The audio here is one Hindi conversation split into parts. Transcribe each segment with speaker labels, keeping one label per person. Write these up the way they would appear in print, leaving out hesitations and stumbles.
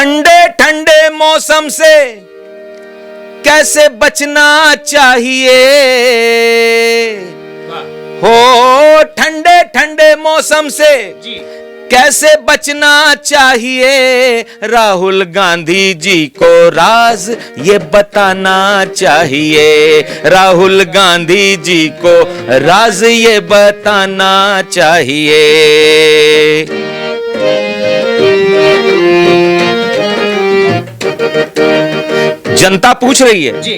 Speaker 1: ठंडे ठंडे मौसम से कैसे बचना चाहिए हो, ठंडे ठंडे मौसम से कैसे बचना चाहिए, राहुल गांधी जी को राज ये बताना चाहिए, राहुल गांधी जी को राज ये बताना चाहिए। जनता पूछ रही है जी,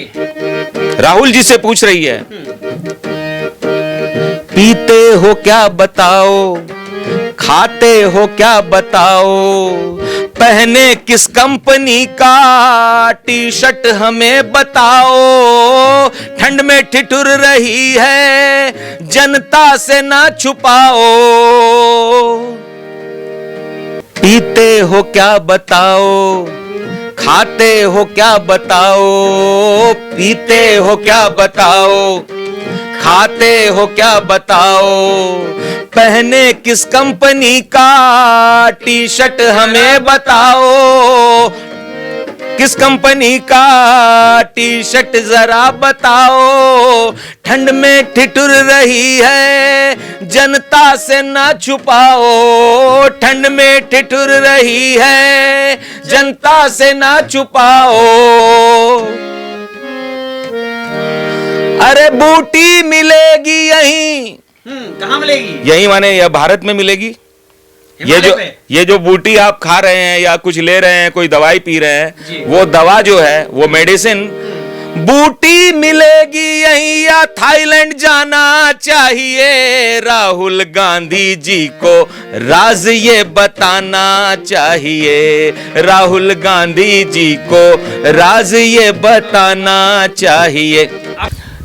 Speaker 1: राहुल जी से पूछ रही है, पीते हो क्या बताओ, खाते हो क्या बताओ, पहने किस कंपनी का टी शर्ट हमें बताओ, ठंड में ठिठुर रही है जनता से ना छुपाओ, पीते हो क्या बताओ, खाते हो क्या बताओ, पीते हो क्या बताओ, खाते हो क्या बताओ, पहने किस कंपनी का टी शर्ट हमें बताओ, किस कंपनी का टी शर्ट जरा बताओ, ठंड में ठिठुर रही है जनता से ना छुपाओ, ठंड में ठिठुर रही है जनता से ना छुपाओ, अरे बूटी मिलेगी यहीं,
Speaker 2: कहाँ मिलेगी?
Speaker 1: यहीं माने या भारत में मिलेगी। ये जो बूटी आप खा रहे हैं या कुछ ले रहे हैं, कोई दवाई पी रहे हैं, वो दवा जो है वो मेडिसिन, बूटी मिलेगी यहीं या थाईलैंड जाना चाहिए, राहुल गांधी जी को राज ये बताना चाहिए, राहुल गांधी जी को राज ये बताना चाहिए।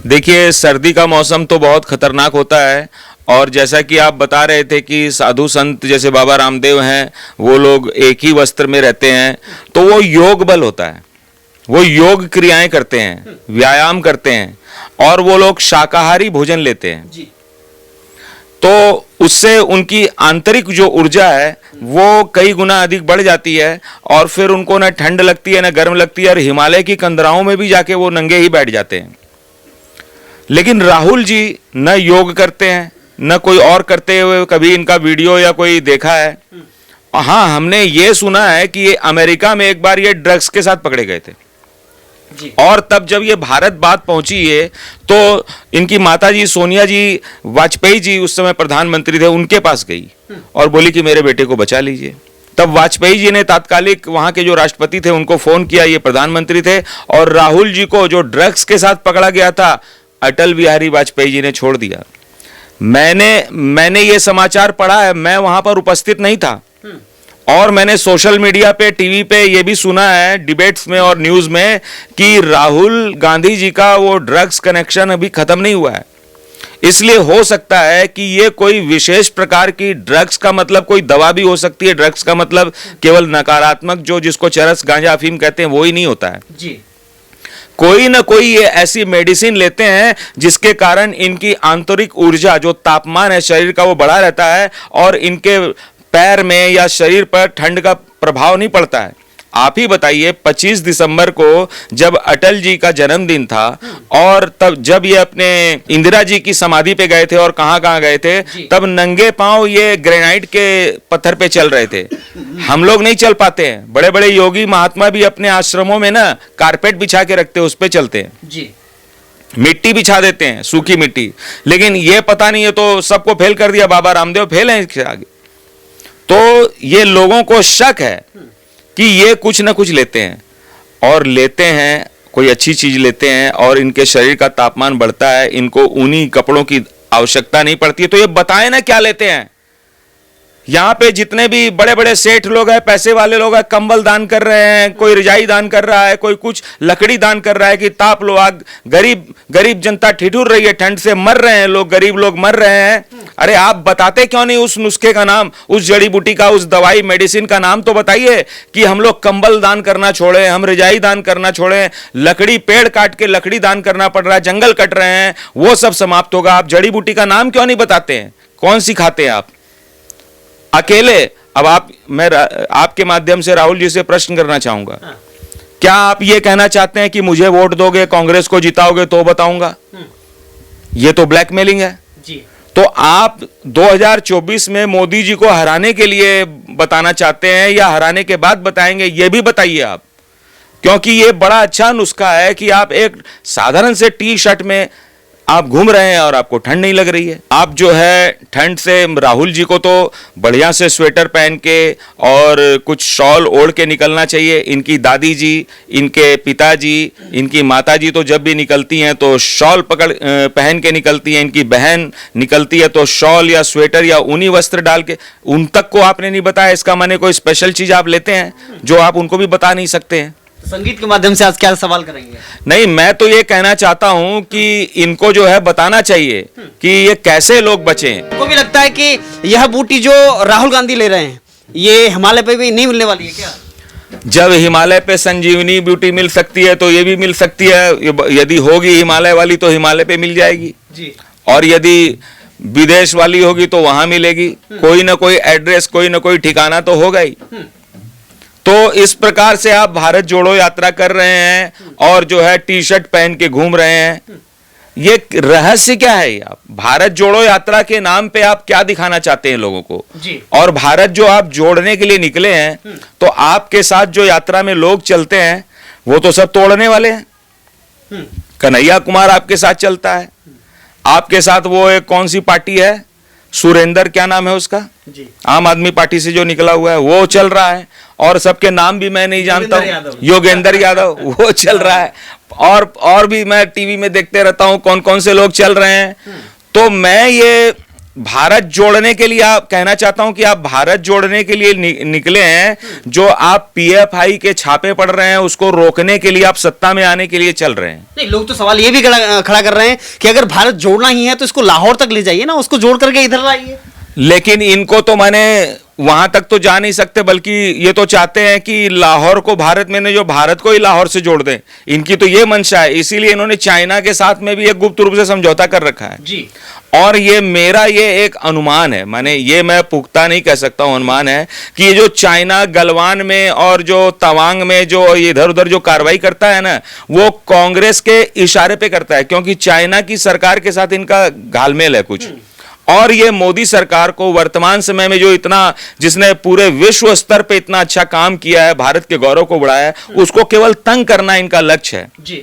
Speaker 1: देखिए, सर्दी का मौसम तो बहुत खतरनाक होता है, और जैसा कि आप बता रहे थे कि साधु संत जैसे बाबा रामदेव हैं, वो लोग एक ही वस्त्र में रहते हैं, तो वो योग बल होता है, वो योग क्रियाएं करते हैं, व्यायाम करते हैं, और वो लोग शाकाहारी भोजन लेते हैं जी। तो उससे उनकी आंतरिक जो ऊर्जा है वो कई गुना अधिक बढ़ जाती है, और फिर उनको ना ठंड लगती है ना गर्म लगती है, और हिमालय की कंदराओं में भी जाके वो नंगे ही बैठ जाते हैं। लेकिन राहुल जी न योग करते हैं न कोई और करते हुए कभी इनका वीडियो या कोई देखा है। हाँ, हमने ये सुना है कि ये अमेरिका में एक बार ये ड्रग्स के साथ पकड़े गए थे जी। और तब जब ये भारत बात पहुंची है तो इनकी माताजी सोनिया जी वाजपेयी जी उस समय प्रधानमंत्री थे, उनके पास गई और बोली कि मेरे बेटे को बचा लीजिए। तब वाजपेयी जी ने तात्कालिक वहां के जो राष्ट्रपति थे उनको फोन किया, ये प्रधानमंत्री थे, और राहुल जी को जो ड्रग्स के साथ पकड़ा गया था अटल बिहारी वाजपेयी जी ने छोड़ दिया। मैंने ये समाचार पढ़ा है, मैं वहां पर उपस्थित नहीं था, और मैंने सोशल मीडिया पे टीवी पे ये भी सुना है डिबेट्स में और न्यूज में कि राहुल गांधी जी का वो ड्रग्स कनेक्शन अभी खत्म नहीं हुआ है। इसलिए हो सकता है कि ये कोई विशेष प्रकार की, ड्रग्स का मतलब कोई दवा भी हो सकती है, ड्रग्स का मतलब केवल नकारात्मक जो जिसको चरस गांजा अफीम कहते हैं वो ही नहीं होता है जी। कोई ना कोई ये ऐसी मेडिसिन लेते हैं जिसके कारण इनकी आंतरिक ऊर्जा, जो तापमान है शरीर का, वो बढ़ा रहता है और इनके पैर में या शरीर पर ठंड का प्रभाव नहीं पड़ता है। आप ही बताइए, 25 दिसंबर को जब अटल जी का जन्मदिन था और तब जब ये अपने इंदिरा जी की समाधि पे गए थे और कहां कहां गए थे, तब नंगे पांव ये ग्रेनाइट के पत्थर पे चल रहे थे। हम लोग नहीं चल पाते हैं, बड़े बड़े योगी महात्मा भी अपने आश्रमों में ना कारपेट बिछा के रखते हैं, उस पे चलते हैं जी। मिट्टी बिछा देते हैं, सूखी मिट्टी। लेकिन ये पता नहीं, है तो सबको फेल कर दिया, बाबा रामदेव फेल हैं इसके आगे। तो ये लोगों को शक है कि ये कुछ ना कुछ लेते हैं, और लेते हैं कोई अच्छी चीज लेते हैं और इनके शरीर का तापमान बढ़ता है, इनको ऊनी कपड़ों की आवश्यकता नहीं पड़ती है। तो ये बताएं ना क्या लेते हैं। यहाँ पे जितने भी बड़े बड़े सेठ लोग हैं, पैसे वाले लोग हैं, कंबल दान कर रहे हैं, कोई रजाई दान कर रहा है, कोई कुछ लकड़ी दान कर रहा है कि ताप लो। आग गरीब जनता ठिठुर रही है, ठंड से मर रहे हैं लोग, गरीब लोग मर रहे हैं। अरे आप बताते क्यों नहीं उस नुस्खे का नाम, उस जड़ी बूटी का, उस दवाई मेडिसिन का नाम तो बताइए कि हम लोग कंबल दान करना छोड़े, हम रजाई दान करना छोड़े, लकड़ी पेड़ काट के लकड़ी दान करना पड़ रहा है, जंगल कट रहे हैं, वो सब समाप्त होगा। आप जड़ी बूटी का नाम क्यों नहीं बताते हैं? कौन सी खाते हैं आप? अकेले अब मैं आपके माध्यम से राहुल जी से प्रश्न करना चाहूंगा। क्या आप ये कहना चाहते हैं कि मुझे वोट दोगे, कांग्रेस को जिताओगे तो बताऊंगा? ये तो ब्लैकमेलिंग है
Speaker 2: जी।
Speaker 1: तो आप 2024 में मोदी जी को हराने के लिए बताना चाहते हैं या हराने के बाद बताएंगे, ये भी बताइए आप, क्योंकि ये बड़ा अच्छा नुस्खा है कि आप एक साधारण से टी शर्ट में आप घूम रहे हैं और आपको ठंड नहीं लग रही है। आप जो है ठंड से, राहुल जी को तो बढ़िया से स्वेटर पहन के और कुछ शॉल ओढ़ के निकलना चाहिए। इनकी दादी जी, इनके पिताजी, इनकी माताजी तो जब भी निकलती हैं तो शॉल पहन के निकलती हैं। इनकी बहन निकलती है तो शॉल या स्वेटर या ऊनी वस्त्र डाल के। उन तक को आपने नहीं बताया, इसका माने कोई स्पेशल चीज आप लेते हैं जो आप उनको भी बता नहीं सकते हैं।
Speaker 2: संगीत के माध्यम से आज क्या सवाल करेंगे?
Speaker 1: नहीं, मैं तो ये कहना चाहता हूं कि इनको जो है बताना चाहिए कि ये कैसे लोग बचें।
Speaker 2: को भी लगता है कि यह बूटी जो राहुल गांधी ले रहे हैं ये हिमालय पे भी नहीं मिलने वाली है क्या?
Speaker 1: जब हिमालय पे संजीवनी बूटी मिल सकती है तो ये भी मिल सकती है। यदि होगी हिमालय वाली तो हिमालय पे मिल जाएगी
Speaker 2: जी,
Speaker 1: और यदि विदेश वाली होगी तो वहां मिलेगी। कोई ना कोई एड्रेस, कोई ना कोई ठिकाना तो होगा ही। तो इस प्रकार से आप भारत जोड़ो यात्रा कर रहे हैं और जो है टी शर्ट पहन के घूम रहे हैं। ये रहस्य क्या है? आप भारत जोड़ो यात्रा के नाम पे आप क्या दिखाना चाहते हैं लोगों को
Speaker 2: जी।
Speaker 1: और भारत जो आप जोड़ने के लिए निकले हैं तो आपके साथ जो यात्रा में लोग चलते हैं वो तो सब तोड़ने वाले हैं। कन्हैया कुमार आपके साथ चलता है, आपके साथ वो एक कौन सी पार्टी है, सुरेंद्र क्या नाम है उसका
Speaker 2: जी,
Speaker 1: आम आदमी पार्टी से जो निकला हुआ है वो चल रहा है। और सबके नाम भी मैं नहीं जानता हूँ, योगेंद्र यादव वो चल रहा है। और भी मैं टीवी में देखते रहता हूँ कौन कौन से लोग चल रहे हैं। तो मैं ये भारत जोड़ने के लिए आप कहना चाहता हूं कि आप भारत जोड़ने के लिए निकले हैं। जो आप पीएफआई के छापे पड़ रहे हैं उसको रोकने के लिए, आप सत्ता में आने के लिए चल रहे हैं।
Speaker 2: नहीं, लोग तो सवाल ये भी खड़ा कर रहे हैं कि अगर भारत जोड़ना ही है तो इसको लाहौर तक ले जाइए ना, उसको जोड़ करके इधर लाइए।
Speaker 1: लेकिन इनको तो मैंने वहां तक तो जा नहीं सकते, बल्कि ये तो चाहते हैं कि लाहौर को भारत में नहीं, जो भारत को ही लाहौर से जोड़ दें। इनकी तो ये मंशा है, इसीलिए इन्होंने चाइना के साथ में भी एक गुप्त रूप से समझौता कर रखा है
Speaker 2: जी।
Speaker 1: और ये मेरा ये एक अनुमान है, माने ये मैं पुख्ता नहीं कह सकता हूं, अनुमान है कि ये जो चाइना गलवान में और जो तवांग में जो इधर उधर जो कार्रवाई करता है ना, वो कांग्रेस के इशारे पे करता है, क्योंकि चाइना की सरकार के साथ इनका घालमेल है कुछ। और ये मोदी सरकार को वर्तमान समय में जो इतना, जिसने पूरे विश्व स्तर पे इतना अच्छा काम किया है, भारत के गौरव को बढ़ाया है, उसको केवल तंग करना इनका लक्ष्य है
Speaker 2: जी।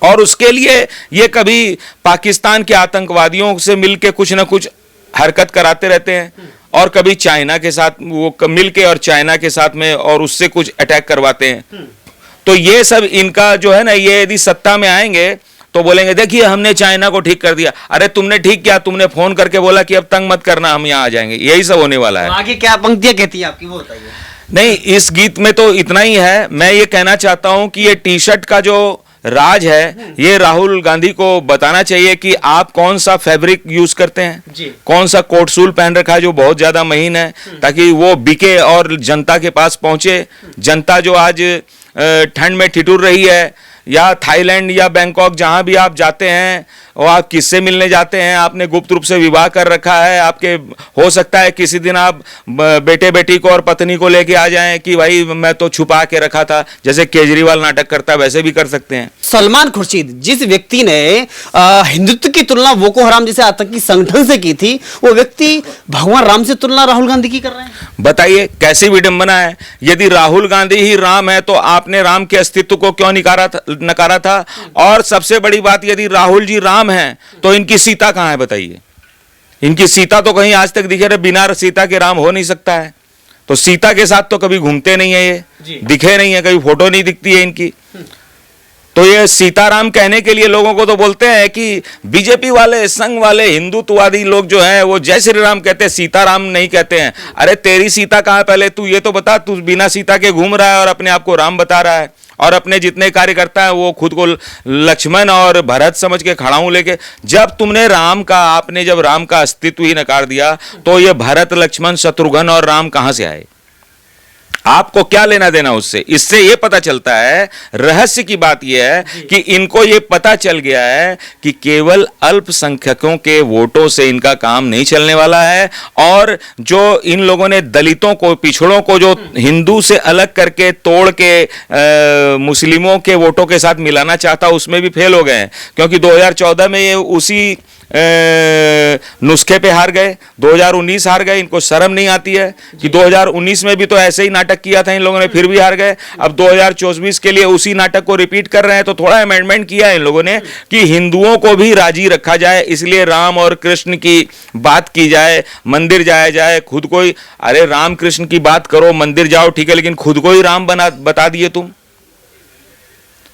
Speaker 1: और उसके लिए ये कभी पाकिस्तान के आतंकवादियों से मिलके कुछ ना कुछ हरकत कराते रहते हैं और कभी चाइना के साथ वो मिलके और चाइना के साथ में और उससे कुछ अटैक करवाते हैं। तो ये सब इनका जो है ना, ये यदि सत्ता में आएंगे तो बोलेंगे देखिए हमने चाइना को ठीक कर दिया। अरे तुमने ठीक किया, तुमने फोन करके बोला कि अब तंग मत करना, हम यहाँ आ जाएंगे। यही सब होने वाला है।
Speaker 2: आगे क्या पंक्तियां कहती है आपकी वो बताइए।
Speaker 1: नहीं, इस गीत में तो इतना ही है। मैं ये कहना चाहता हूं कि ये टी शर्ट का जो राज है, ये राहुल गांधी को बताना चाहिए कि आप कौन सा फैब्रिक यूज करते हैं
Speaker 2: जी।
Speaker 1: कौन सा कोट सूल पहन रखा है जो बहुत ज्यादा महीन है, ताकि वो बिके और जनता के पास पहुंचे। जनता जो आज ठंड में ठिठुर रही है, या थाईलैंड या बैंकॉक जहां भी आप जाते हैं, और आप किससे मिलने जाते हैं, आपने गुप्त रूप से विवाह कर रखा है। आपके हो सकता है किसी दिन आप बेटे बेटी को और पत्नी को लेके आ जाएं कि भाई मैं तो छुपा के रखा था, जैसे केजरीवाल नाटक करता है वैसे भी कर सकते हैं।
Speaker 2: सलमान खुर्शीद, जिस व्यक्ति ने हिंदुत्व की तुलना बोको हराम जैसे आतंकी संगठन से की थी, वो व्यक्ति भगवान राम से तुलना राहुल गांधी की कर रहे हैं।
Speaker 1: बताइए कैसी विडंबना है। यदि राहुल गांधी ही राम है तो आपने राम के अस्तित्व को क्यों नकारा था? और सबसे बड़ी बात, यदि राहुल जी राम हैं तो इनकी सीता कहां है बताइए? इनकी सीता तो कहीं आज तक दिखे रहे, बिना सीता के राम हो नहीं सकता है। तो सीता के साथ तो कभी घूमते नहीं है, ये दिखे नहीं है, कभी फोटो नहीं दिखती है इनकी। तो ये सीताराम कहने के लिए लोगों को तो बोलते हैं कि बीजेपी वाले, संघ वाले, हिंदुत्ववादी लोग जो हैं वो जय श्री राम कहते हैं, सीताराम नहीं कहते हैं। अरे तेरी सीता कहां है पहले तू ये तो बता। तू बिना सीता के घूम रहा है और अपने आप को राम बता रहा है, और अपने जितने कार्यकर्ता है वो खुद को लक्ष्मण और भरत समझ के खड़ा हूं लेके। जब तुमने राम का, आपने जब राम का अस्तित्व ही नकार दिया तो ये भरत, लक्ष्मण, शत्रुघ्न और राम कहां से आए? आपको क्या लेना देना उससे? इससे यह पता चलता है, रहस्य की बात यह है कि इनको यह पता चल गया है कि केवल अल्पसंख्यकों के वोटों से इनका काम नहीं चलने वाला है, और जो इन लोगों ने दलितों को, पिछड़ों को जो हिंदू से अलग करके तोड़ के मुस्लिमों के वोटों के साथ मिलाना चाहता, उसमें भी फेल हो गए हैं, क्योंकि 2014 में ये उसी नुस्खे पे हार गए, 2019 हार गए। इनको शर्म नहीं आती है कि 2019 में भी तो ऐसे ही नाटक किया था इन लोगों ने, फिर भी हार गए। अब 2024 के लिए उसी नाटक को रिपीट कर रहे हैं। तो थोड़ा अमेंडमेंट किया है इन लोगों ने कि हिंदुओं को भी राजी रखा जाए, इसलिए राम और कृष्ण की बात की जाए, मंदिर जाया जाए। खुद को ही, अरे राम कृष्ण की बात करो, मंदिर जाओ, ठीक है, लेकिन खुद को ही राम बता दिए तुम।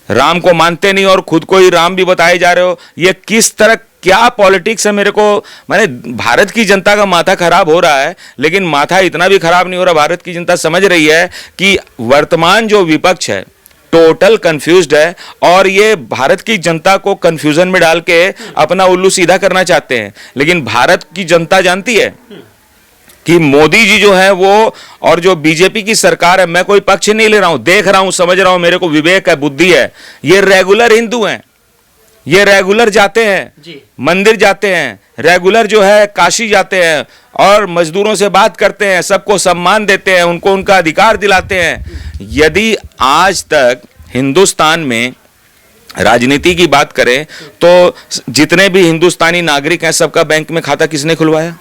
Speaker 1: राम को मानते नहीं और खुद को ही राम भी बताए जा रहे हो। ये किस तरह, क्या पॉलिटिक्स है? मेरे को, मैंने, भारत की जनता का माथा खराब हो रहा है, लेकिन माथा इतना भी खराब नहीं हो रहा। भारत की जनता समझ रही है कि वर्तमान जो विपक्ष है टोटल कंफ्यूज्ड है, और ये भारत की जनता को कंफ्यूजन में डाल के अपना उल्लू सीधा करना चाहते हैं। लेकिन भारत की जनता जानती है कि मोदी जी जो है वो, और जो बीजेपी की सरकार है, मैं कोई पक्ष नहीं ले रहा हूं, देख रहा हूं, समझ रहा हूं, मेरे को विवेक है, बुद्धि है, ये रेगुलर हिंदू हैं, ये रेगुलर जाते हैं, मंदिर जाते हैं, रेगुलर जो है काशी जाते हैं, और मजदूरों से बात करते हैं, सबको सम्मान देते हैं, उनको उनका अधिकार दिलाते हैं। यदि आज तक हिंदुस्तान में राजनीति की बात करें तो जितने भी हिंदुस्तानी नागरिक हैं, सबका बैंक में खाता किसने खुलवाया?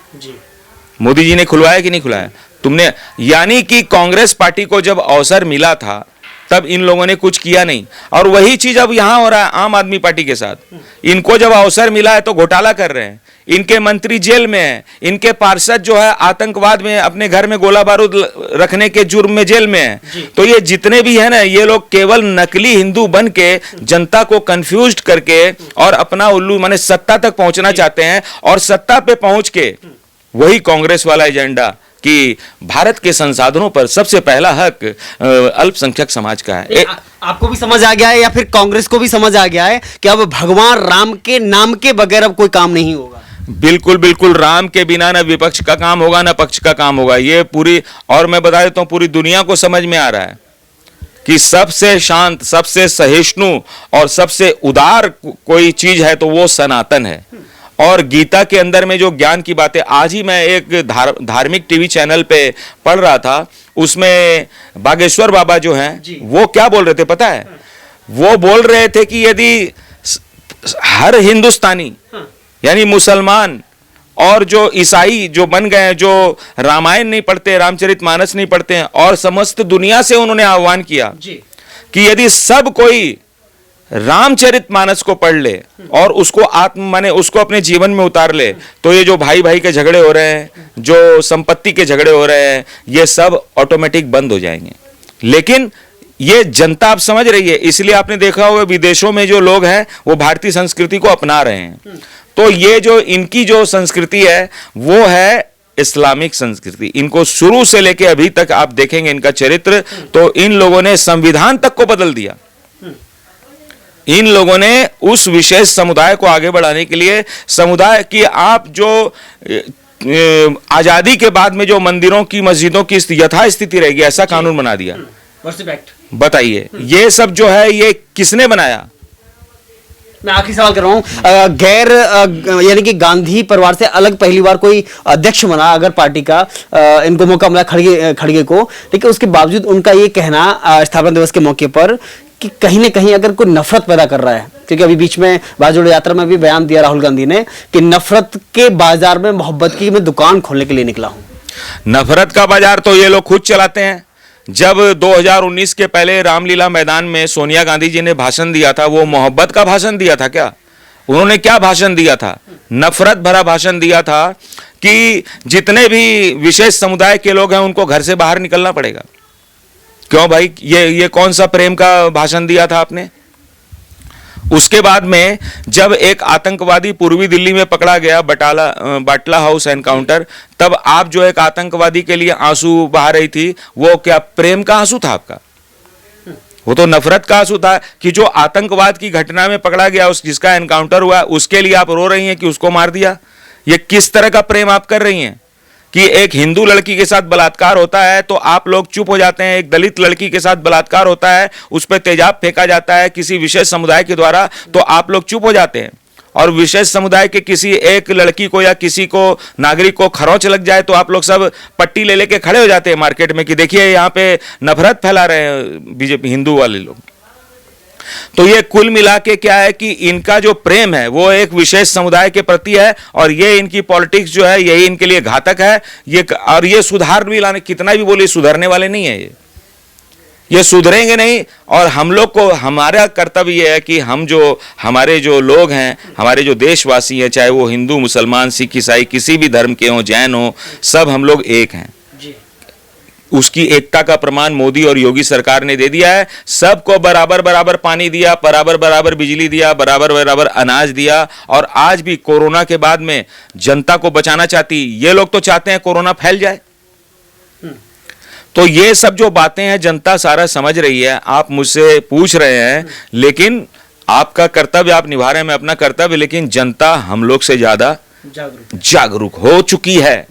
Speaker 1: मोदी जी ने खुलवाया कि नहीं खुलवाया? तुमने, यानी कि कांग्रेस पार्टी को जब अवसर मिला था तब इन लोगों ने कुछ किया नहीं, और वही चीज अब यहां हो रहा है आम आदमी पार्टी के साथ। इनको जब अवसर मिला है तो घोटाला कर रहे हैं, इनके मंत्री जेल में हैं, इनके पार्षद जो है आतंकवाद में, अपने घर में गोला बारूद रखने के जुर्म में जेल में है। तो ये जितने भी है ना, ये लोग केवल नकली हिंदू बन के जनता को कंफ्यूज्ड करके और अपना उल्लू, माने सत्ता तक पहुंचना चाहते हैं, और सत्ता पे पहुंच के वही कांग्रेस वाला एजेंडा कि भारत के संसाधनों पर सबसे पहला हक अल्पसंख्यक समाज का है।
Speaker 2: आपको भी समझ आ गया है, या फिर कांग्रेस को भी समझ आ गया है कि अब भगवान राम के नाम के बगैर अब कोई काम नहीं होगा?
Speaker 1: बिल्कुल बिल्कुल, राम के बिना ना विपक्ष का काम होगा ना पक्ष का काम होगा, ये पूरी, और मैं बता देता हूं पूरी दुनिया को समझ में आ रहा है कि सबसे शांत, सबसे सहिष्णु और सबसे उदार कोई चीज है तो वो सनातन है। और गीता के अंदर में जो ज्ञान की बातें, आज ही मैं एक धार्मिक टीवी चैनल पे पढ़ रहा था, उसमें बागेश्वर बाबा जो हैं वो क्या बोल रहे थे पता है? वो बोल रहे थे कि यदि हर हिंदुस्तानी, यानी मुसलमान और जो ईसाई जो बन गए हैं, जो रामायण नहीं पढ़ते, रामचरितमानस नहीं पढ़ते हैं, और समस्त दुनिया से उन्होंने आह्वान किया कि यदि सब कोई रामचरितमानस को पढ़ ले और उसको माने उसको अपने जीवन में उतार ले, तो ये जो भाई भाई के झगड़े हो रहे हैं, जो संपत्ति के झगड़े हो रहे हैं, ये सब ऑटोमेटिक बंद हो जाएंगे। लेकिन ये जनता आप समझ रही है, इसलिए आपने देखा होगा विदेशों में जो लोग हैं वो भारतीय संस्कृति को अपना रहे हैं। तो ये जो इनकी जो संस्कृति है वो है इस्लामिक संस्कृति। इनको शुरू से लेके अभी तक आप देखेंगे इनका चरित्र, तो इन लोगों ने संविधान तक को बदल दिया। इन लोगों ने उस विशेष समुदाय को आगे बढ़ाने के लिए, समुदाय की आप जो आजादी के बाद में जो मंदिरों की, मस्जिदों की यथास्थिति रहेगी, ऐसा कानून बना दिया। बताइए ये सब जो है ये किसने बनाया?
Speaker 2: मैं आखिरी सवाल कर रहा हूं, गैर यानी कि गांधी परिवार से अलग पहली बार कोई अध्यक्ष बना अगर पार्टी का, इनको मौका मिला खड़गे को, लेकिन उसके बावजूद उनका ये कहना स्थापना दिवस के मौके पर कि कहीं ना कहीं अगर कोई नफरत पैदा कर रहा है, क्योंकि अभी बीच में भारत जोड़ो यात्रा में भी बयान दिया राहुल गांधी ने कि नफरत के बाजार में मोहब्बत की मैं दुकान खोलने के लिए निकला हूं।
Speaker 1: नफरत का बाजार तो ये लोग खुद चलाते हैं। जब 2019 के पहले रामलीला मैदान में सोनिया गांधी जी ने भाषण दिया था, वो मोहब्बत का भाषण दिया था क्या? उन्होंने क्या भाषण दिया था? नफरत भरा भाषण दिया था कि जितने भी विशेष समुदाय के लोग हैं उनको घर से बाहर निकलना पड़ेगा। क्यों भाई, ये कौन सा प्रेम का भाषण दिया था आपने? उसके बाद में जब एक आतंकवादी पूर्वी दिल्ली में पकड़ा गया, बाटला हाउस एनकाउंटर, तब आप जो एक आतंकवादी के लिए आंसू बहा रही थी, वो क्या प्रेम का आंसू था आपका? वो तो नफरत का आंसू था कि जो आतंकवाद की घटना में पकड़ा गया, जिसका एनकाउंटर हुआ, उसके लिए आप रो रही हैं कि उसको मार दिया। ये किस तरह का प्रेम आप कर रही हैं? कि एक हिंदू लड़की के साथ बलात्कार होता है तो आप लोग चुप हो जाते हैं, एक दलित लड़की के साथ बलात्कार होता है, उस पर तेजाब फेंका जाता है किसी विशेष समुदाय के द्वारा, तो आप लोग चुप हो जाते हैं। और विशेष समुदाय के किसी एक लड़की को या किसी को नागरिक को खरोंच लग जाए तो आप लोग सब पट्टी ले लेके खड़े हो जाते हैं मार्केट में कि देखिए यहाँ पे नफरत फैला रहे हैं बीजेपी हिंदू वाले लोग। तो ये कुल मिला के क्या है कि इनका जो प्रेम है वो एक विशेष समुदाय के प्रति है, और ये इनकी पॉलिटिक्स जो है यही इनके लिए घातक है। ये और ये सुधार भी लाने, कितना भी बोले सुधरने वाले नहीं है, ये सुधरेंगे नहीं। और हम लोग को, हमारा कर्तव्य ये है कि हम जो हमारे जो लोग हैं, हमारे जो देशवासी हैं, चाहे वो हिंदू मुसलमान सिख ईसाई किसी भी धर्म के हों, जैन हो, सब हम लोग एक हैं। उसकी एकता का प्रमाण मोदी और योगी सरकार ने दे दिया है। सबको बराबर बराबर पानी दिया, बराबर बराबर बिजली दिया, बराबर बराबर अनाज दिया, और आज भी कोरोना के बाद में जनता को बचाना चाहती, ये लोग तो चाहते हैं कोरोना फैल जाए। तो ये सब जो बातें हैं जनता सारा समझ रही है। आप मुझसे पूछ रहे हैं, लेकिन आपका कर्तव्य आप निभा रहे हैं, मैं अपना कर्तव्य, लेकिन जनता हम लोग से ज्यादा जागरूक हो चुकी है।